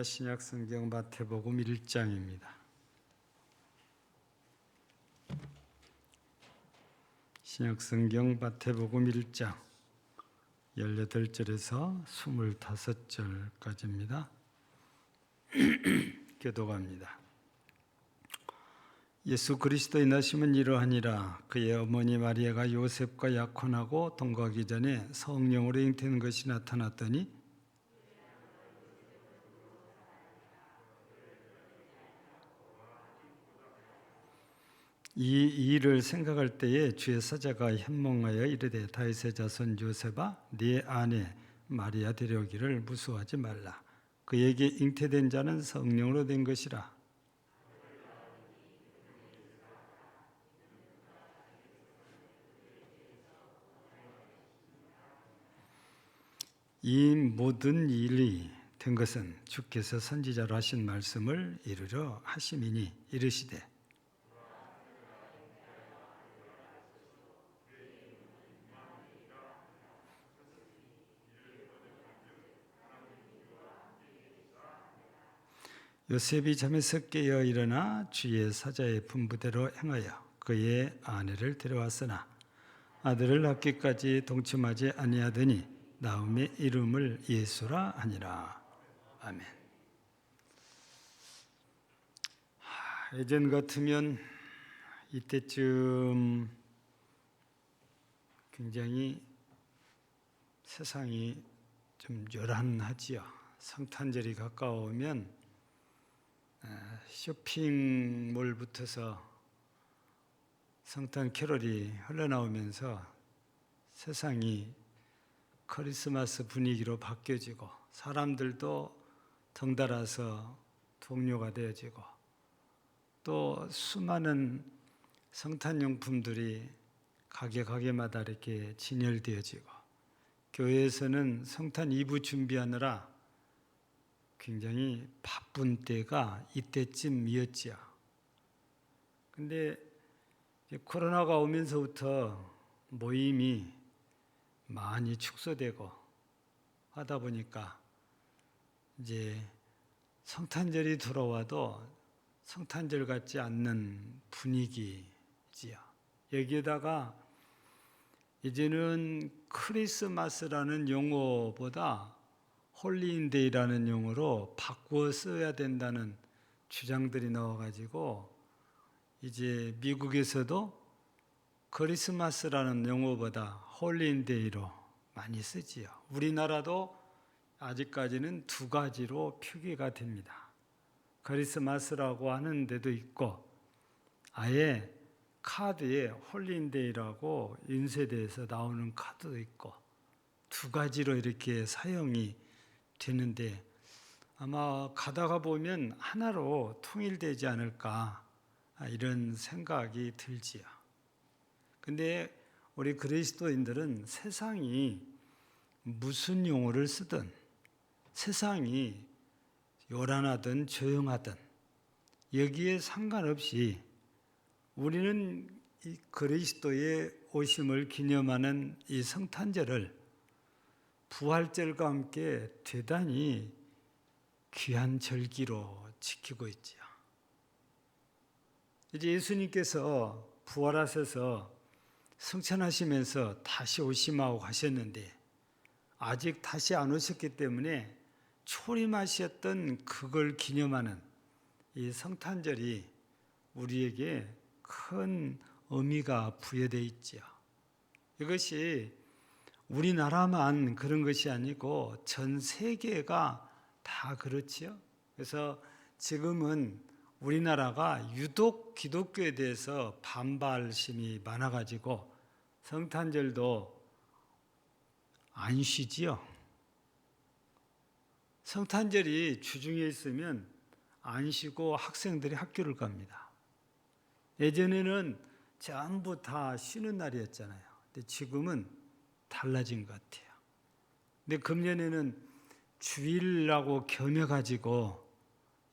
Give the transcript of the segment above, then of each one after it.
신약성경 마태복음 1장입니다. 신약성경 마태복음 1장 18절에서 25절까지입니다. 교독합니다. 예수 그리스도의 나심은 이러하니라. 그의 어머니 마리아가 요셉과 약혼하고 동거하기 전에 성령으로 잉태한 것이 나타났더니 이 일을 생각할 때에 주의 사자가 현몽하여 이르되 다윗의 자손 요셉아 네 아내 마리아 데려오기를 무수하지 말라. 그에게 잉태된 자는 성령으로 된 것이라. 이 모든 일이 된 것은 주께서 선지자로 하신 말씀을 이루려 하심이니 이르시되 요셉이 잠에서 깨어 일어나 주의 사자의 분부대로 행하여 그의 아내를 데려왔으나 아들을 낳기까지 동침하지 아니하더니 나음의 이름을 예수라 하니라. 아멘. 예전 같으면 이때쯤 굉장히 세상이 좀 요란하지요. 성탄절이 가까우면 쇼핑몰부터서 성탄 캐롤이 흘러나오면서 세상이 크리스마스 분위기로 바뀌어지고 사람들도 덩달아서 동료가 되어지고 또 수많은 성탄용품들이 가게마다 이렇게 진열되어지고 교회에서는 성탄 이브 준비하느라 굉장히 바쁜 때가 이때쯤이었지요. 근데 코로나가 오면서부터 모임이 많이 축소되고 하다 보니까 이제 성탄절이 들어와도 성탄절 같지 않는 분위기지요. 여기에다가 이제는 크리스마스라는 용어보다 홀리인데이라는 용어로 바꾸어 써야 된다는 주장들이 나와가지고 이제 미국에서도 크리스마스라는 용어보다 홀리인데이로 많이 쓰지요. 우리나라도 아직까지는 두 가지로 표기가 됩니다. 크리스마스라고 하는 데도 있고 아예 카드에 홀리인데이라고 인쇄돼서 나오는 카드도 있고 두 가지로 이렇게 사용이 되는데 아마 가다가 보면 하나로 통일되지 않을까 이런 생각이 들지요. 근데 우리 그리스도인들은 세상이 무슨 용어를 쓰든 세상이 요란하든 조용하든 여기에 상관없이 우리는 이 그리스도의 오심을 기념하는 이 성탄절을 부활절과 함께 대단히 귀한 절기로 지키고 있지요. 이제 예수님께서 부활하셔서 승천하시면서 다시 오심하고 가셨는데 아직 다시 안 오셨기 때문에 초림하셨던 그걸 기념하는 이 성탄절이 우리에게 큰 의미가 부여되어 있지요. 이것이 우리나라만 그런 것이 아니고 전 세계가 다 그렇지요. 그래서 지금은 우리나라가 유독 기독교에 대해서 반발심이 많아가지고 성탄절도 안 쉬지요. 성탄절이 주중에 있으면 안 쉬고 학생들이 학교를 갑니다. 예전에는 전부 다 쉬는 날이었잖아요. 근데 지금은 달라진 것 같아요. 근데 금년에는 주일이라고 겸해가지고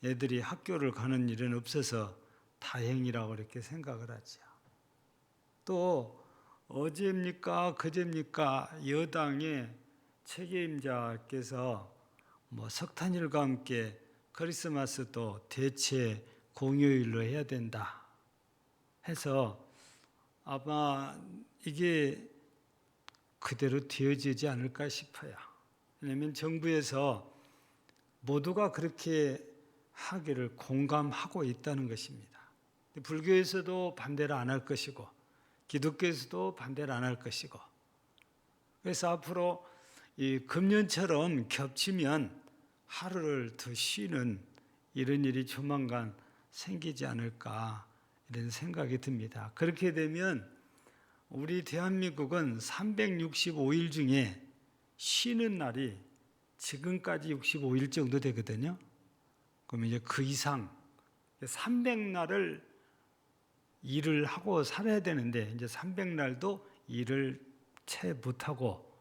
애들이 학교를 가는 일은 없어서 다행이라고 이렇게 생각을 하죠. 또 어제입니까 그제입니까 여당의 책임자께서 석탄일과 함께 크리스마스도 대체 공휴일로 해야 된다 해서 아마 이게 그대로 되어지지 않을까 싶어요. 왜냐하면 정부에서 모두가 그렇게 하기를 공감하고 있다는 것입니다. 불교에서도 반대를 안 할 것이고 기독교에서도 반대를 안 할 것이고, 그래서 앞으로 이 금년처럼 겹치면 하루를 더 쉬는 이런 일이 조만간 생기지 않을까 이런 생각이 듭니다. 그렇게 되면 우리 대한민국은 365일 중에 쉬는 날이 지금까지 65일 정도 되거든요. 그러면 이제 그 이상 300날을 일을 하고 살아야 되는데 이제 300날도 일을 채 못하고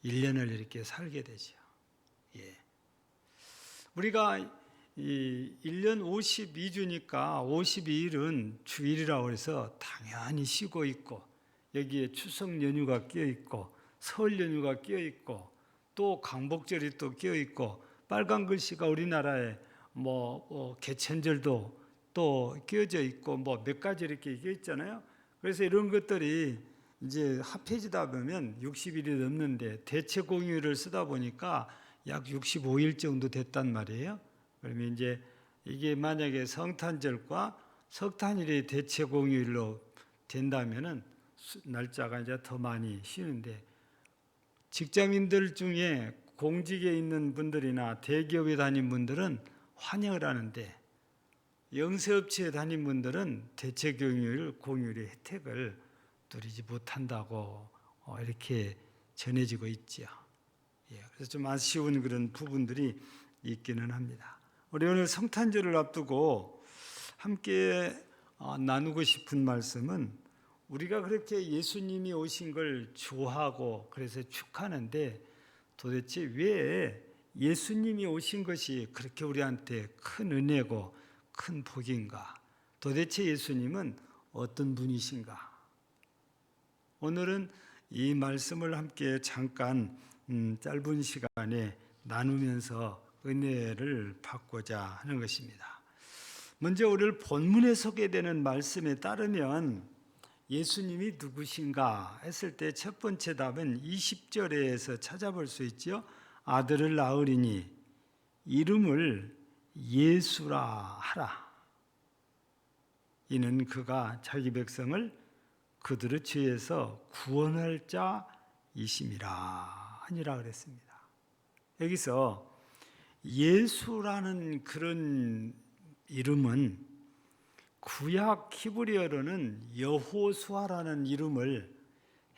1년을 이렇게 살게 되죠. 예. 우리가 이 1년 52주니까 52일은 주일이라고 해서 당연히 쉬고 있고, 여기에 추석 연휴가 끼어 있고 설 연휴가 끼어 있고 또 강복절이 또 끼어 있고 빨간 글씨가 우리나라에 개천절도 또 끼어져 있고 몇 가지 이렇게 끼어 있잖아요. 그래서 이런 것들이 이제 합해지다 보면 60일이 넘는데 대체 공휴일을 쓰다 보니까 약 65일 정도 됐단 말이에요. 그러면 이제 이게 만약에 성탄절과 석탄일이 대체 공휴일로 된다면은 날짜가 이제 더 많이 쉬는데, 직장인들 중에 공직에 있는 분들이나 대기업에 다닌 분들은 환영을 하는데 영세업체에 다닌 분들은 대체 공휴일의 혜택을 누리지 못한다고 이렇게 전해지고 있죠. 그래서 좀 아쉬운 그런 부분들이 있기는 합니다. 우리 오늘 성탄절을 앞두고 함께 나누고 싶은 말씀은, 우리가 그렇게 예수님이 오신 걸 좋아하고 그래서 축하하는데 도대체 왜 예수님이 오신 것이 그렇게 우리한테 큰 은혜고 큰 복인가? 도대체 예수님은 어떤 분이신가? 오늘은 이 말씀을 함께 잠깐 짧은 시간에 나누면서 은혜를 받고자 하는 것입니다. 먼저 오늘 본문에 소개되는 말씀에 따르면 예수님이 누구신가 했을 때 첫 번째 답은 20절에서 찾아볼 수 있죠. 아들을 낳으리니 이름을 예수라 하라. 이는 그가 자기 백성을 그들의 죄에서 구원할 자이심이라 하니라 그랬습니다. 여기서 예수라는 그런 이름은 구약 히브리어로는 여호수아라는 이름을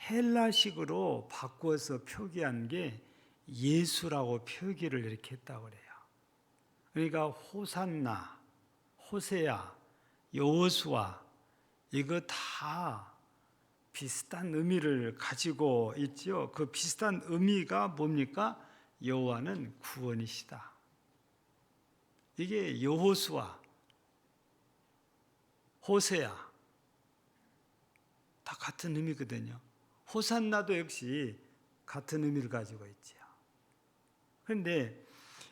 헬라식으로 바꾸어서 표기한 게 예수라고 표기를 이렇게 했다고 그래요. 그러니까 호산나, 호세야, 여호수아 이거 다 비슷한 의미를 가지고 있죠. 그 비슷한 의미가 뭡니까? 여호와는 구원이시다. 이게 여호수아, 호세야 다 같은 의미거든요. 호산나도 역시 같은 의미를 가지고 있죠. 그런데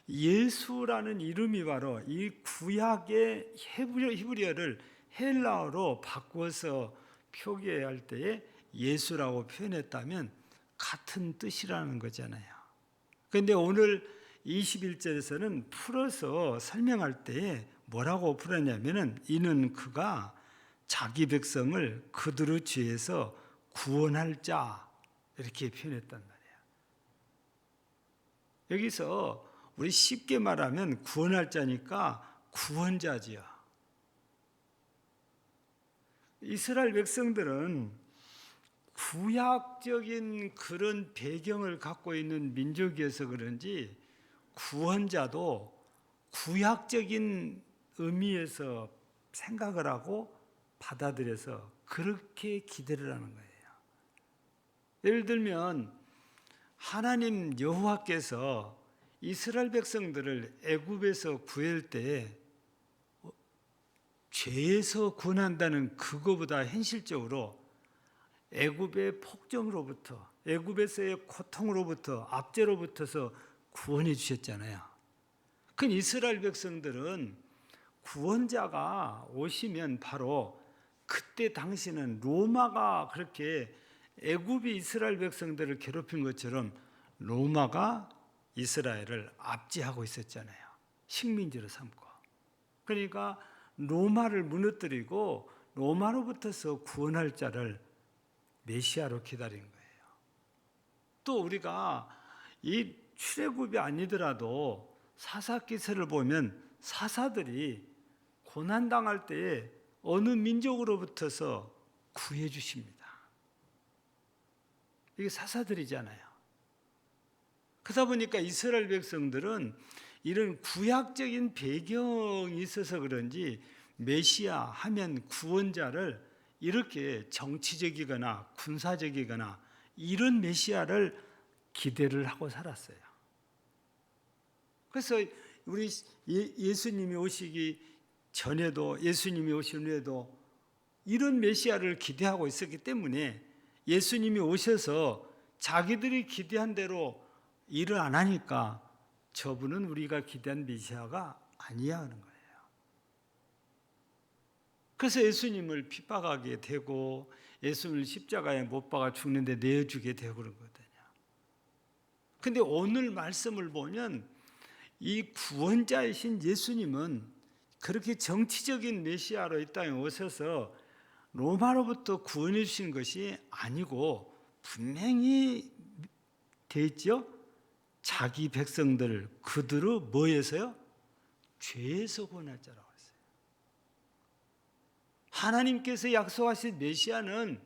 예수라는 이름이 바로 이 구약의 히브리어를 헬라어로 바꾸어서 표기할 때에 예수라고 표현했다면 같은 뜻이라는 거잖아요. 그런데 오늘 21절에서는 풀어서 설명할 때에 뭐라고 풀었냐면은 이는 그가 자기 백성을 그들의 죄에서 구원할 자 이렇게 표현했단 말이에요. 여기서 우리 쉽게 말하면 구원할 자니까 구원자지요. 이스라엘 백성들은 구약적인 그런 배경을 갖고 있는 민족이어서 그런지 구원자도 구약적인 의미에서 생각을 하고 받아들여서 그렇게 기대를 하는 거예요. 예를 들면 하나님 여호와께서 이스라엘 백성들을 애굽에서 구할 때 죄에서 구원한다는 그거보다 현실적으로 애굽의 폭정으로부터, 애굽에서의 고통으로부터, 압제로부터서 구원해 주셨잖아요. 그 이스라엘 백성들은 구원자가 오시면 바로 그때 당시는 로마가 그렇게 애굽이 이스라엘 백성들을 괴롭힌 것처럼 로마가 이스라엘을 압제하고 있었잖아요. 식민지로 삼고. 그러니까 로마를 무너뜨리고 로마로부터서 구원할 자를 메시아로 기다린 거예요. 또 우리가 이 출애굽이 아니더라도 사사기서를 보면 사사들이 고난당할 때에 어느 민족으로부터서 구해 주십니다. 이게 사사들이잖아요. 그러다 보니까 이스라엘 백성들은 이런 구약적인 배경이 있어서 그런지 메시아 하면 구원자를 이렇게 정치적이거나 군사적이거나 이런 메시아를 기대를 하고 살았어요. 그래서 우리 예수님이 오시기 전에도 예수님이 오신 후에도 이런 메시아를 기대하고 있었기 때문에 예수님이 오셔서 자기들이 기대한 대로 일을 안 하니까 저분은 우리가 기대한 메시아가 아니야 하는 거예요. 그래서 예수님을 핍박하게 되고 예수님을 십자가에 못 박아 죽는데 내어주게 되고 그런 거거든요. 근데 오늘 말씀을 보면 이 구원자이신 예수님은 그렇게 정치적인 메시아로 이 땅에 오셔서 로마로부터 구원해 주신 것이 아니고 분명히 되어 있죠. 자기 백성들 그들을 뭐에서요? 죄에서 구원할 자라고 했어요. 하나님께서 약속하신 메시아는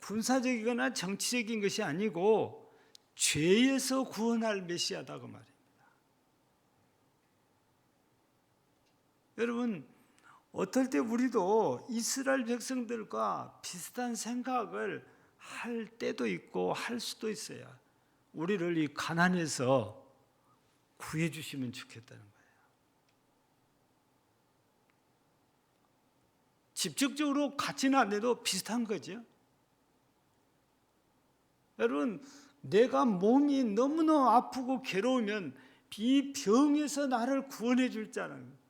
군사적이거나 정치적인 것이 아니고 죄에서 구원할 메시아다 그 말입니다. 여러분 어떨 때 우리도 이스라엘 백성들과 비슷한 생각을 할 때도 있고 할 수도 있어요. 우리를 이 가난에서 구해 주시면 좋겠다는 거예요. 직접적으로 같지는 않아도 비슷한 거죠. 여러분 내가 몸이 너무너무 아프고 괴로우면 이 병에서 나를 구원해 줄 자는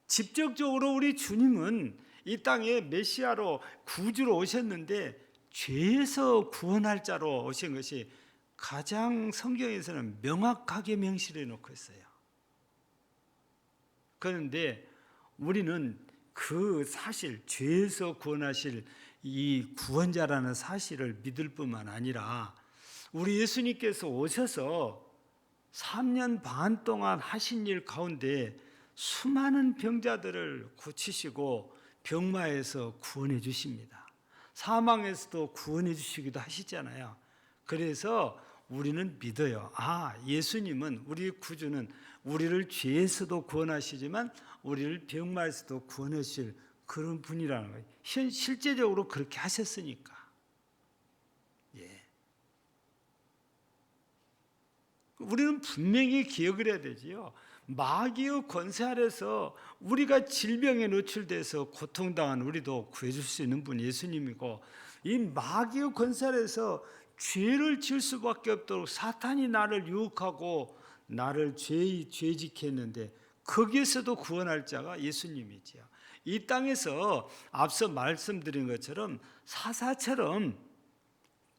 직접적으로 우리 주님은 이 땅에 메시아로 구주로 오셨는데 죄에서 구원할 자로 오신 것이 가장 성경에서는 명확하게 명시해 놓고 있어요. 그런데 우리는 그 사실, 죄에서 구원하실 이 구원자라는 사실을 믿을 뿐만 아니라 우리 예수님께서 오셔서 3년 반 동안 하신 일 가운데 수많은 병자들을 고치시고 병마에서 구원해 주십니다. 사망에서도 구원해 주시기도 하시잖아요. 그래서 우리는 믿어요. 예수님은 우리 구주는 우리를 죄에서도 구원하시지만 우리를 병마에서도 구원하실 그런 분이라는 거예요. 실제적으로 그렇게 하셨으니까. 우리는 분명히 기억을 해야 되지요. 마귀의 권세 아래서 우리가 질병에 노출돼서 고통당한 우리도 구해줄 수 있는 분이 예수님이고, 이 마귀의 권세 아래서 죄를 지을 수밖에 없도록 사탄이 나를 유혹하고 나를 죄짓게 했는데 거기에서도 구원할 자가 예수님이지요. 이 땅에서 앞서 말씀드린 것처럼 사사처럼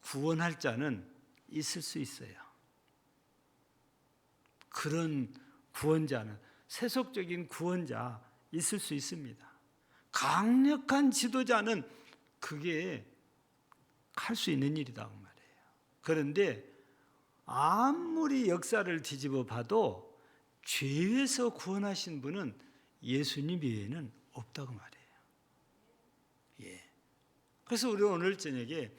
구원할 자는 있을 수 있어요. 그런 구원자는, 세속적인 구원자 있을 수 있습니다. 강력한 지도자는 그게 할 수 있는 일이다 그 말이에요. 그런데 아무리 역사를 뒤집어 봐도 죄에서 구원하신 분은 예수님 외에는 없다고 말이에요. 그래서 우리 오늘 저녁에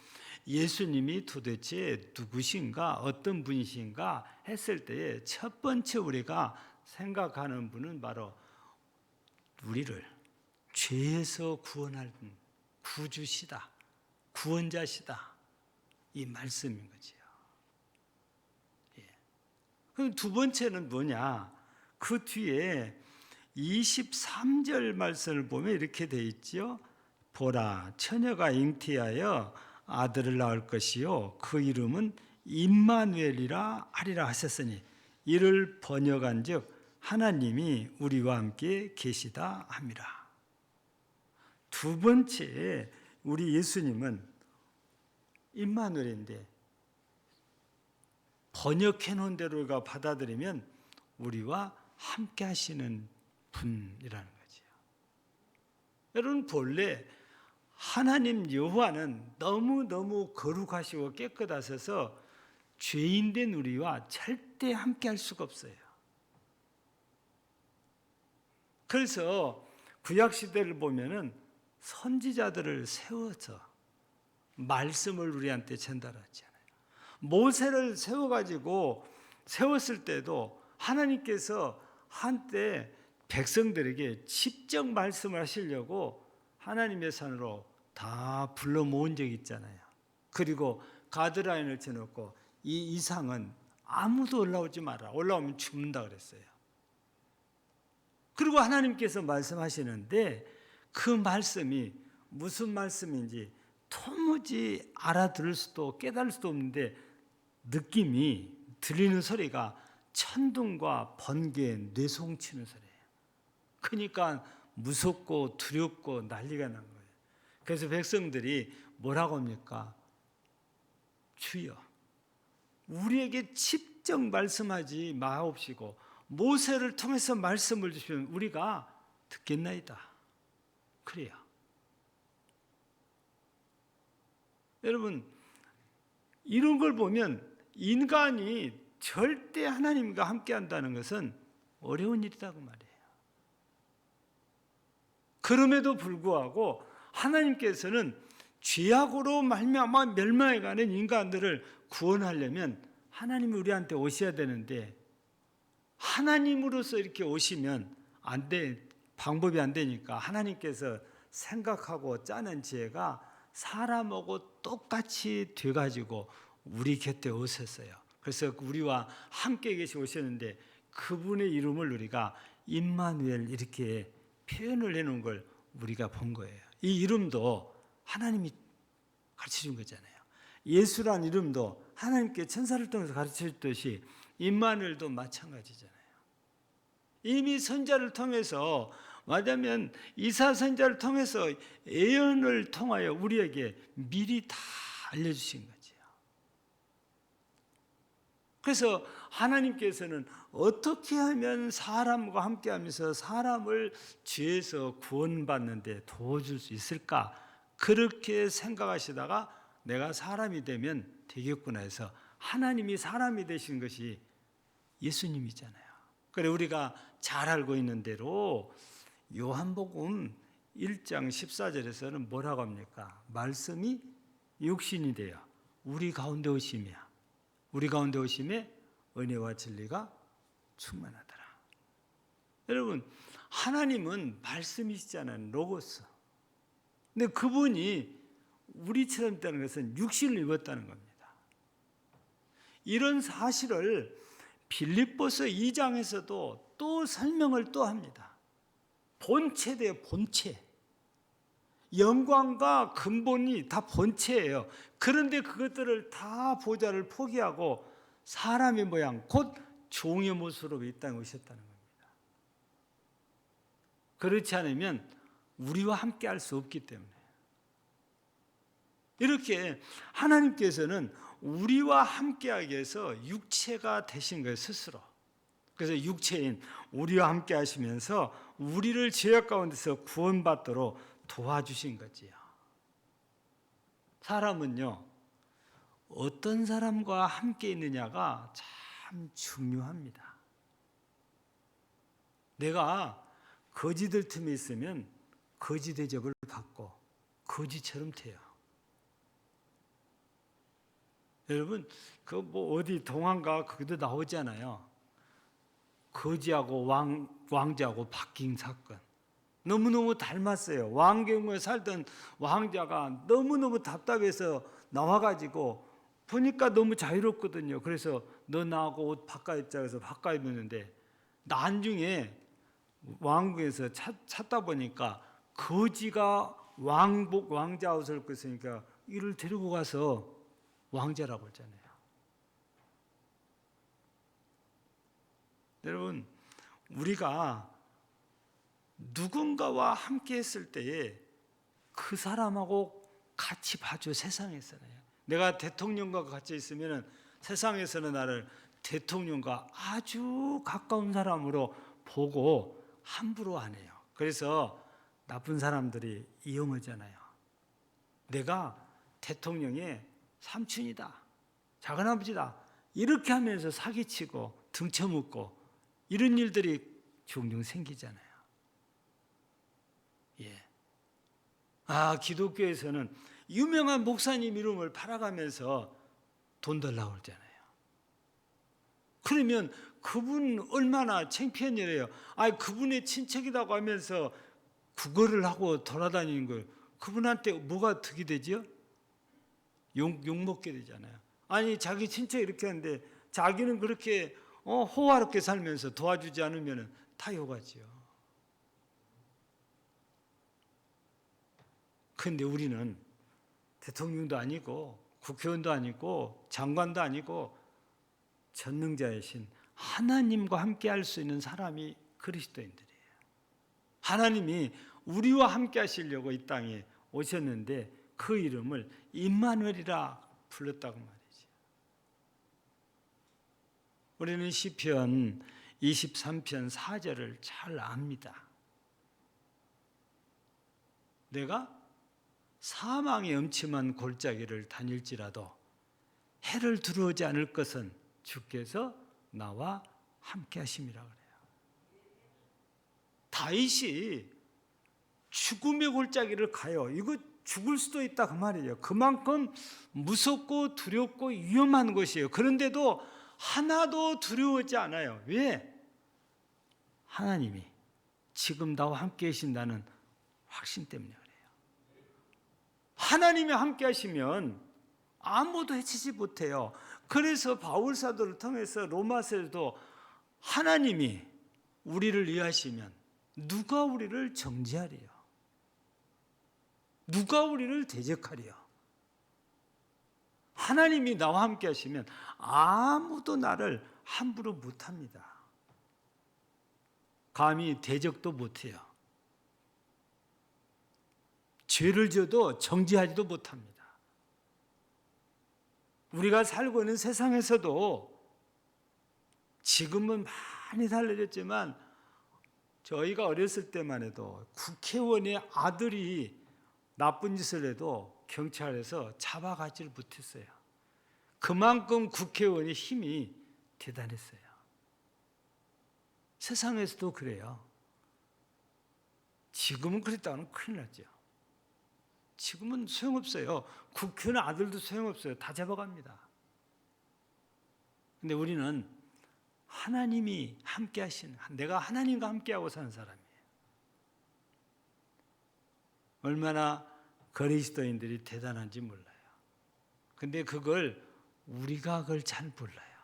예수님이 도대체 누구신가, 어떤 분이신가 했을 때에 첫 번째 우리가 생각하는 분은 바로 우리를 죄에서 구원할 분, 구주시다, 구원자시다, 이 말씀인 거지요. 그럼 두 번째는 뭐냐? 그 뒤에 23절 말씀을 보면 이렇게 돼 있죠. 보라, 처녀가 잉태하여 아들을 낳을 것이요 그 이름은 임마누엘이라 하리라 하셨으니, 이를 번역한즉 하나님이 우리와 함께 계시다 함이라. 두 번째, 우리 예수님은 임마누엘인데 번역해 놓은 대로가 받아들이면 우리와 함께 하시는 분이라는 거지요. 여러분, 본래 하나님 여호와는 너무너무 거룩하시고 깨끗하셔서 죄인된 우리와 절대 함께 할 수가 없어요. 그래서 구약 시대를 보면은 선지자들을 세워서 말씀을 우리한테 전달하잖아요. 모세를 세웠을 때도 하나님께서 한때 백성들에게 직접 말씀을 하시려고 하나님의 산으로 다 불러 모은 적이 있잖아요. 그리고 가드라인을 쳐놓고 이 이상은 아무도 올라오지 마라. 올라오면 죽는다 그랬어요. 그리고 하나님께서 말씀하시는데 그 말씀이 무슨 말씀인지 도무지 알아들을 수도 깨달을 수도 없는데 느낌이 들리는 소리가 천둥과 번개, 뇌송치는 소리예요. 그러니까 무섭고 두렵고 난리가 난 거예요. 그래서 백성들이 뭐라고 합니까? 주여, 우리에게 직접 말씀하지 마옵시고 모세를 통해서 말씀을 주시면 우리가 듣겠나이다. 그래요. 여러분, 이런 걸 보면 인간이 절대 하나님과 함께 한다는 것은 어려운 일이라고 말이에요. 그럼에도 불구하고 하나님께서는 죄악으로 말미암아 멸망해가는 인간들을 구원하려면 하나님이 우리한테 오셔야 되는데 하나님으로서 이렇게 오시면 안 돼, 방법이 안 되니까 하나님께서 생각하고 짜낸 지혜가 사람하고 똑같이 돼가지고 우리 곁에 오셨어요. 그래서 우리와 함께 계시 오셨는데 그분의 이름을 우리가 임마누엘 이렇게 표현을 해놓은 걸 우리가 본 거예요. 이 이름도 하나님이 가르쳐준 거잖아요. 예수란 이름도 하나님께 천사를 통해서 가르쳐줬듯이 임마누엘도 마찬가지잖아요. 이미 선자를 통해서 말하자면 이사 선자를 통해서 예언을 통하여 우리에게 미리 다 알려주신 거지요. 그래서 하나님께서는 어떻게 하면 사람과 함께하면서 사람을 죄에서 구원받는 데 도와줄 수 있을까? 그렇게 생각하시다가 내가 사람이 되면 되겠구나 해서 하나님이 사람이 되신 것이 예수님이잖아요. 그래 우리가 잘 알고 있는 대로 요한복음 1장 14절에서는 뭐라고 합니까? 말씀이 육신이 되어 우리 가운데 오심이야. 우리 가운데 오심에 은혜와 진리가 충만하더라. 여러분, 하나님은 말씀이시잖아요. 로고스. 근데 그분이 우리처럼 있다는 것은 육신을 입었다는 겁니다. 이런 사실을 빌립보서 2장에서도 또 설명을 또 합니다. 본체돼요, 본체. 영광과 근본이 다 본체예요. 그런데 그것들을 다 보좌를 포기하고 사람의 모양, 곧 종의 모습으로 이 땅에 오셨다는 겁니다. 그렇지 않으면 우리와 함께 할 수 없기 때문에. 이렇게 하나님께서는 우리와 함께하기 위해서 육체가 되신 거예요, 스스로. 그래서 육체인 우리와 함께 하시면서 우리를 죄악 가운데서 구원받도록 도와주신 거지요. 사람은요, 어떤 사람과 함께 있느냐가 참 중요합니다. 내가 거지들 틈에 있으면 거지 대접을 받고 거지처럼 돼요. 여러분, 그 뭐 어디 동화인가 거기도 나오잖아요. 거지하고 왕자하고 바뀐 사건. 너무너무 닮았어요. 왕궁에 살던 왕자가 너무너무 답답해서 나와가지고 보니까 너무 자유롭거든요. 그래서 너 나하고 옷 바꿔 입자 해서 바꿔 입었는데 나중에 왕궁에서 찾다 보니까 거지가 왕복 왕자 옷을 입고 있으니까 이를 데리고 가서 왕자라고 했잖아요. 여러분, 우리가 누군가와 함께 했을 때에 그 사람하고 같이 봐줘. 세상에서는 내가 대통령과 같이 있으면 세상에서는 나를 대통령과 아주 가까운 사람으로 보고 함부로 안 해요. 그래서 나쁜 사람들이 이용하잖아요. 내가 대통령의 삼촌이다, 작은아버지다, 이렇게 하면서 사기치고 등쳐먹고 이런 일들이 종종 생기잖아요. 기독교에서는 유명한 목사님 이름을 팔아가면서 돈 달라고 그러잖아요. 그러면 그분 얼마나 창피한 일이에요. 그분의 친척이라고 하면서 구걸을 하고 돌아다니는 걸 그분한테 뭐가 득이 되죠? 욕먹게 되잖아요. 자기 친척 이렇게 하는데 자기는 그렇게 호화롭게 살면서 도와주지 않으면 다 욕하지요. 그런데 우리는 대통령도 아니고 국회의원도 아니고 장관도 아니고 전능자이신 하나님과 함께 할 수 있는 사람이 그리스도인들이에요. 하나님이 우리와 함께 하시려고 이 땅에 오셨는데 그 이름을 임마누엘이라 불렀다고 말이죠. 우리는 시편 23편 4절을 잘 압니다. 내가 사망의 음침한 골짜기를 다닐지라도 해를 두려워하지 않을 것은 주께서 나와 함께 하심이라 그래요. 다윗이 죽음의 골짜기를 가요. 이거 죽을 수도 있다 그 말이에요. 그만큼 무섭고 두렵고 위험한 것이에요. 그런데도 하나도 두려워하지 않아요. 왜? 하나님이 지금 나와 함께 하신다는 확신 때문에 그래요. 하나님이 함께 하시면 아무도 해치지 못해요. 그래서 바울 사도를 통해서 로마서에도 하나님이 우리를 위하시면 누가 우리를 정죄하리요? 누가 우리를 대적하리요? 하나님이 나와 함께 하시면 아무도 나를 함부로 못합니다. 감히 대적도 못해요. 죄를 지어도 정죄하지도 못합니다. 우리가 살고 있는 세상에서도 지금은 많이 달라졌지만 저희가 어렸을 때만 해도 국회의원의 아들이 나쁜 짓을 해도 경찰에서 잡아가지를 못했어요. 그만큼 국회의원의 힘이 대단했어요. 세상에서도 그래요. 지금은 그랬다면 큰일 났죠. 지금은 소용없어요. 국회의원 아들도 소용없어요. 다 잡아갑니다. 근데 우리는 하나님이 함께 하시는, 내가 하나님과 함께하고 사는 사람이에요. 얼마나 그리스도인들이 대단한지 몰라요. 근데 그걸 잘 몰라요.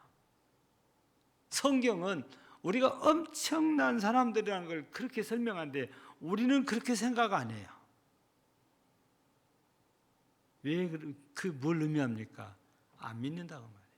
성경은 우리가 엄청난 사람들이라는 걸 그렇게 설명하는데 우리는 그렇게 생각 안 해요. 왜 뭘 의미합니까? 안 믿는다고 말이에요.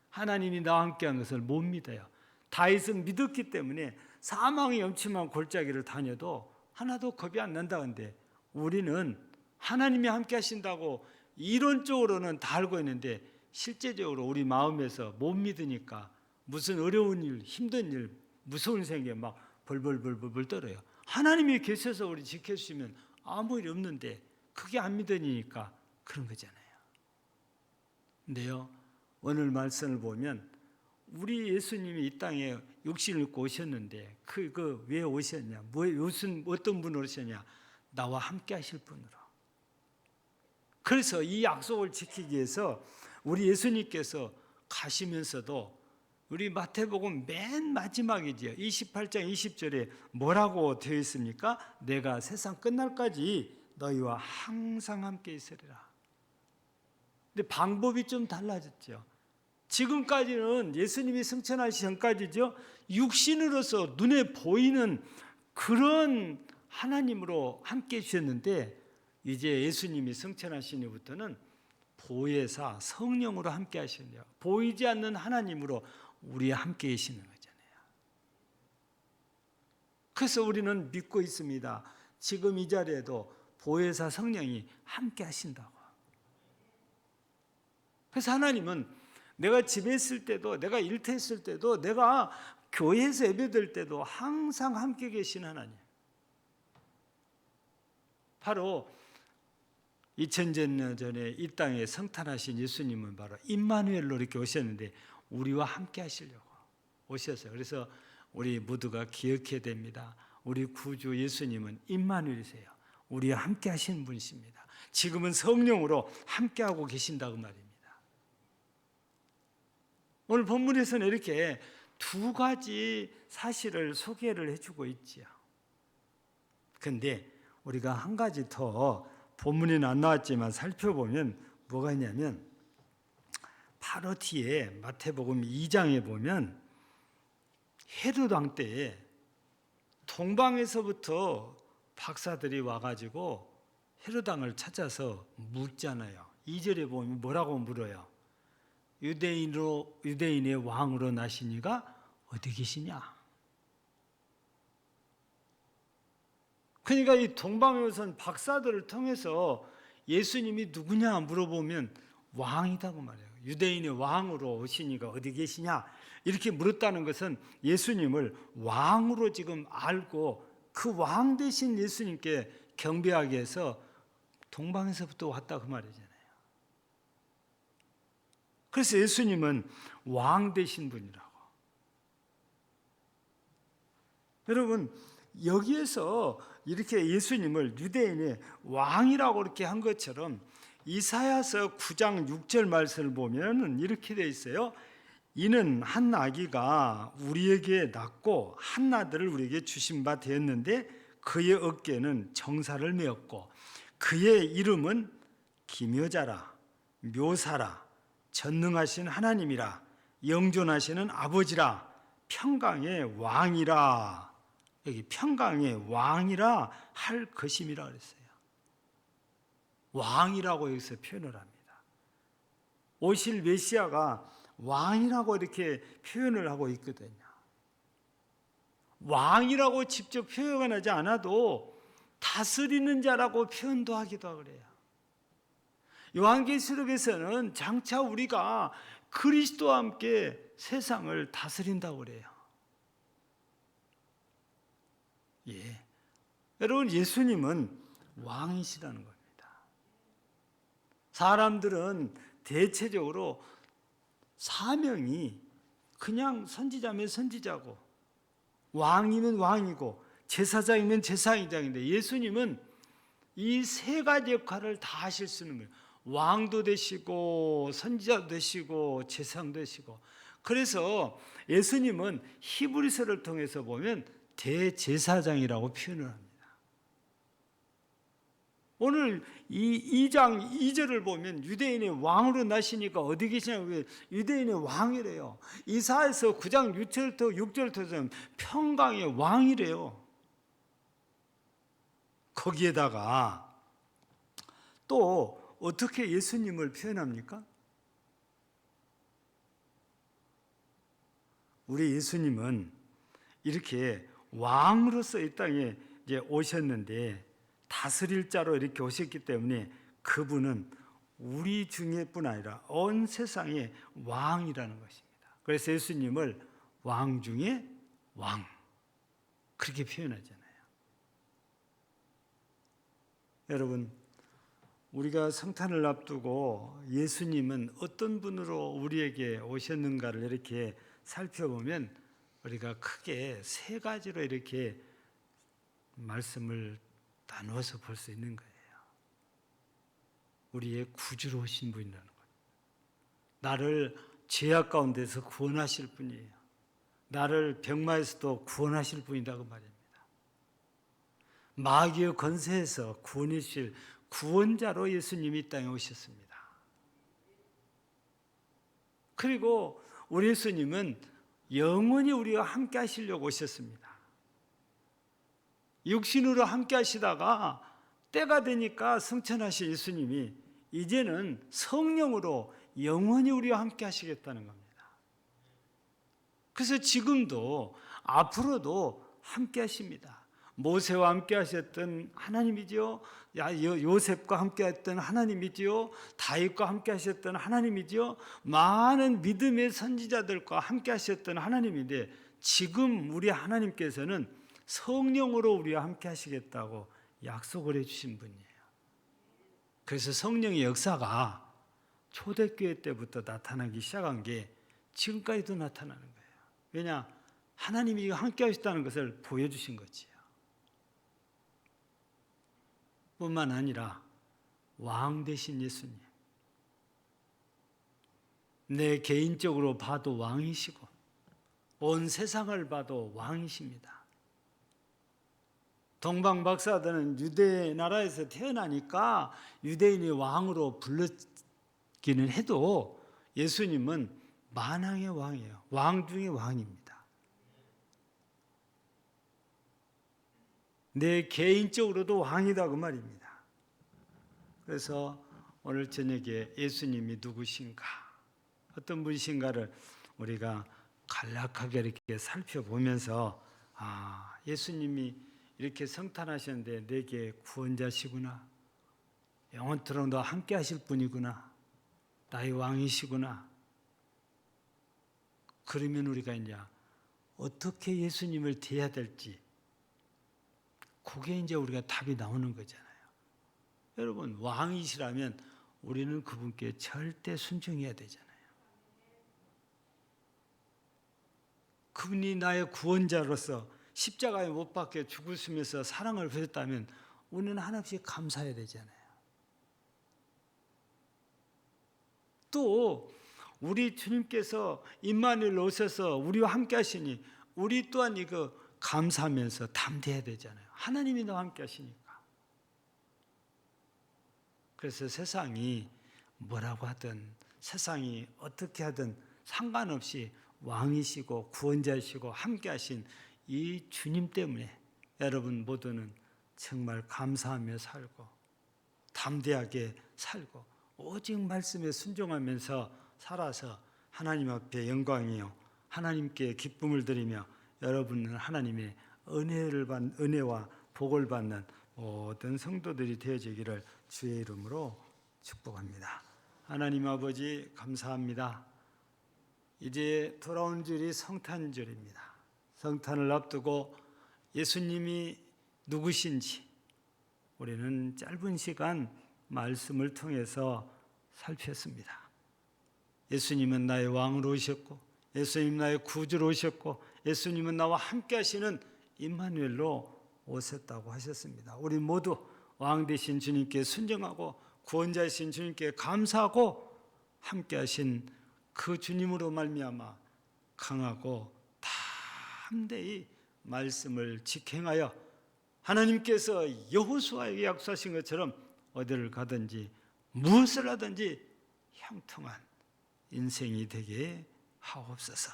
하나님이 나와 함께한 것을 못 믿어요. 다윗은 믿었기 때문에 사망의 엄침한 골짜기를 다녀도 하나도 겁이 안 난다는데 우리는 하나님이 함께 하신다고 이론적으로는 다 알고 있는데 실제적으로 우리 마음에서 못 믿으니까 무슨 어려운 일, 힘든 일, 무서운 생각에 막 벌벌 떨어요. 하나님이 계셔서 우리 지켜주시면 아무 일이 없는데 그게 안 믿으니까 그런 거잖아요. 근데요, 오늘 말씀을 보면 우리 예수님이 이 땅에 육신을 입고 오셨는데 왜 오셨냐? 어떤 분으로 오셨냐? 나와 함께 하실 분으로. 그래서 이 약속을 지키기 위해서 우리 예수님께서 가시면서도 우리 마태복음 맨 마지막이지요. 28장 20절에 뭐라고 되어 있습니까? 내가 세상 끝날까지 너희와 항상 함께 있으리라. 근데 방법이 좀 달라졌죠. 지금까지는 예수님이 승천하시 전까지죠. 육신으로서 눈에 보이는 그런 하나님으로 함께 해주셨는데 이제 예수님이 승천하신 이후부터는 보혜사 성령으로 함께 하시네요. 보이지 않는 하나님으로 우리와 함께 계시는 거잖아요. 그래서 우리는 믿고 있습니다. 지금 이 자리에도 보혜사 성령이 함께 하신다고. 그래서 하나님은 내가 집에 있을 때도, 내가 일터했을 때도, 내가 교회에서 예배드릴 때도 항상 함께 계신 하나님. 바로 2000년 전에 이 땅에 성탄하신 예수님은 바로 임마누엘로 이렇게 오셨는데 우리와 함께 하시려고 오셨어요. 그래서 우리 모두가 기억해야 됩니다. 우리 구주 예수님은 임마누엘이세요. 우리와 함께 하시는 분이십니다. 지금은 성령으로 함께하고 계신다고 말입니다. 오늘 본문에서는 이렇게 두 가지 사실을 소개를 해주고 있지요. 그런데 우리가 한 가지 더 본문에는 안 나왔지만 살펴보면 뭐가 있냐면 바로 뒤에 마태복음 2장에 보면 헤롯 왕 때에 동방에서부터 박사들이 와가지고 헤롯 왕을 찾아서 묻잖아요. 2절에 보면 뭐라고 물어요? 유대인의 왕으로 나신 이가 어디 계시냐? 그러니까 이 동방에 오선 박사들을 통해서 예수님이 누구냐 물어보면 왕이다고 말해요. 유대인의 왕으로 오신 이가 어디 계시냐? 이렇게 물었다는 것은 예수님을 왕으로 지금 알고 그 왕 되신 예수님께 경배하기 위해서 동방에서부터 왔다 그 말이잖아요. 그래서 예수님은 왕 되신 분이라고. 여러분, 여기에서 이렇게 예수님을 유대인의 왕이라고 이렇게 한 것처럼 이사야서 9장 6절 말씀을 보면 이렇게 되어 있어요. 이는 한 아기가 우리에게 낳고 한 아들을 우리에게 주신 바 되었는데 그의 어깨는 정사를 메었고 그의 이름은 기묘자라 묘사라 전능하신 하나님이라 영존하시는 아버지라 평강의 왕이라. 여기 평강의 왕이라 할 것임이라 그랬어요. 왕이라고 여기서 표현을 합니다. 오실 메시아가 왕이라고 이렇게 표현을 하고 있거든요. 왕이라고 직접 표현하지 않아도 다스리는 자라고 표현도 하기도 그래요. 요한계시록에서는 장차 우리가 그리스도와 함께 세상을 다스린다고 그래요. 예. 여러분, 예수님은 왕이시라는 겁니다. 사람들은 대체적으로 사명이 그냥 선지자면 선지자고 왕이면 왕이고 제사장이면 제사장인데 예수님은 이 세 가지 역할을 다 하실 수 있는 거예요. 왕도 되시고 선지자도 되시고 제사장도 되시고. 그래서 예수님은 히브리서를 통해서 보면 대제사장이라고 표현을 합니다. 오늘 이 2장 2절을 보면 유대인의 왕으로 나시니까 어디 계시냐고 유대인의 왕이래요. 이사야서 9장 6절부터 평강의 왕이래요. 거기에다가 또 어떻게 예수님을 표현합니까? 우리 예수님은 이렇게 왕으로서 이 땅에 이제 오셨는데 다스릴 자로 이렇게 오셨기 때문에 그분은 우리 중에뿐 아니라 온 세상의 왕이라는 것입니다. 그래서 예수님을 왕 중에 왕 그렇게 표현하잖아요. 여러분, 우리가 성탄을 앞두고 예수님은 어떤 분으로 우리에게 오셨는가를 이렇게 살펴보면 우리가 크게 세 가지로 이렇게 말씀을 나누어서 볼 수 있는 거예요. 우리의 구주로 오신 분이라는 거예요. 나를 죄악 가운데서 구원하실 분이에요. 나를 병마에서도 구원하실 분이라고 말입니다. 마귀의 권세에서 구원해 주실 구원자로 예수님이 이 땅에 오셨습니다. 그리고 우리 예수님은 영원히 우리와 함께 하시려고 오셨습니다. 육신으로 함께 하시다가 때가 되니까 승천하신 예수님이 이제는 성령으로 영원히 우리와 함께 하시겠다는 겁니다. 그래서 지금도 앞으로도 함께 하십니다. 모세와 함께 하셨던 하나님이지요. 요셉과 함께 했던 하나님이지요. 다윗과 함께 하셨던 하나님이지요. 많은 믿음의 선지자들과 함께 하셨던 하나님인데 지금 우리 하나님께서는 성령으로 우리와 함께 하시겠다고 약속을 해주신 분이에요. 그래서 성령의 역사가 초대교회 때부터 나타나기 시작한 게 지금까지도 나타나는 거예요. 왜냐? 하나님이 함께 하셨다는 것을 보여주신 거지요. 뿐만 아니라 왕 되신 예수님, 내 개인적으로 봐도 왕이시고 온 세상을 봐도 왕이십니다. 동방 박사들은 유대 나라에서 태어나니까 유대인이 왕으로 불렀기는 해도 예수님은 만왕의 왕이에요. 왕 중의 왕입니다. 내 개인적으로도 왕이다 그 말입니다. 그래서 오늘 저녁에 예수님이 누구신가, 어떤 분이신가를 우리가 간략하게 이렇게 살펴보면서 예수님이 이렇게 성탄하셨는데 내게 구원자시구나, 영원토록 너와 함께 하실 분이구나, 나의 왕이시구나. 그러면 우리가 이제 어떻게 예수님을 대해야 될지 그게 이제 우리가 답이 나오는 거잖아요. 여러분, 왕이시라면 우리는 그분께 절대 순종해야 되잖아요. 그분이 나의 구원자로서 십자가에 못 박혀 죽으시면서 사랑을 베셨다면 우리는 한없이 감사해야 되잖아요. 또 우리 주님께서 임마누엘 오셔서 우리와 함께 하시니 우리 또한 이거 감사하면서 담대해야 되잖아요. 하나님이 너와 함께 하시니까. 그래서 세상이 뭐라고 하든, 세상이 어떻게 하든 상관없이 왕이시고 구원자이시고 함께 하신 이 주님 때문에 여러분 모두는 정말 감사하며 살고 담대하게 살고 오직 말씀에 순종하면서 살아서 하나님 앞에 영광이요 하나님께 기쁨을 드리며 여러분은 하나님의 은혜와 복을 받는 모든 성도들이 되어지기를 주의 이름으로 축복합니다. 하나님 아버지 감사합니다. 이제 돌아온 줄이 성탄절입니다. 성탄을 앞두고 예수님이 누구신지 우리는 짧은 시간 말씀을 통해서 살폈습니다. 예수님은 나의 왕으로 오셨고, 예수님 나의 구주로 오셨고, 예수님은 나와 함께 하시는 임마누엘로 오셨다고 하셨습니다. 우리 모두 왕 되신 주님께 순종하고 구원자이신 주님께 감사하고 함께 하신 그 주님으로 말미암아 강하고 담대히 말씀을 직행하여 하나님께서 여호수아에게 약속하신 것처럼 어디를 가든지 무엇을 하든지 형통한 인생이 되게 하옵소서.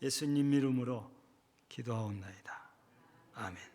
예수님 이름으로 기도하옵나이다. 아멘.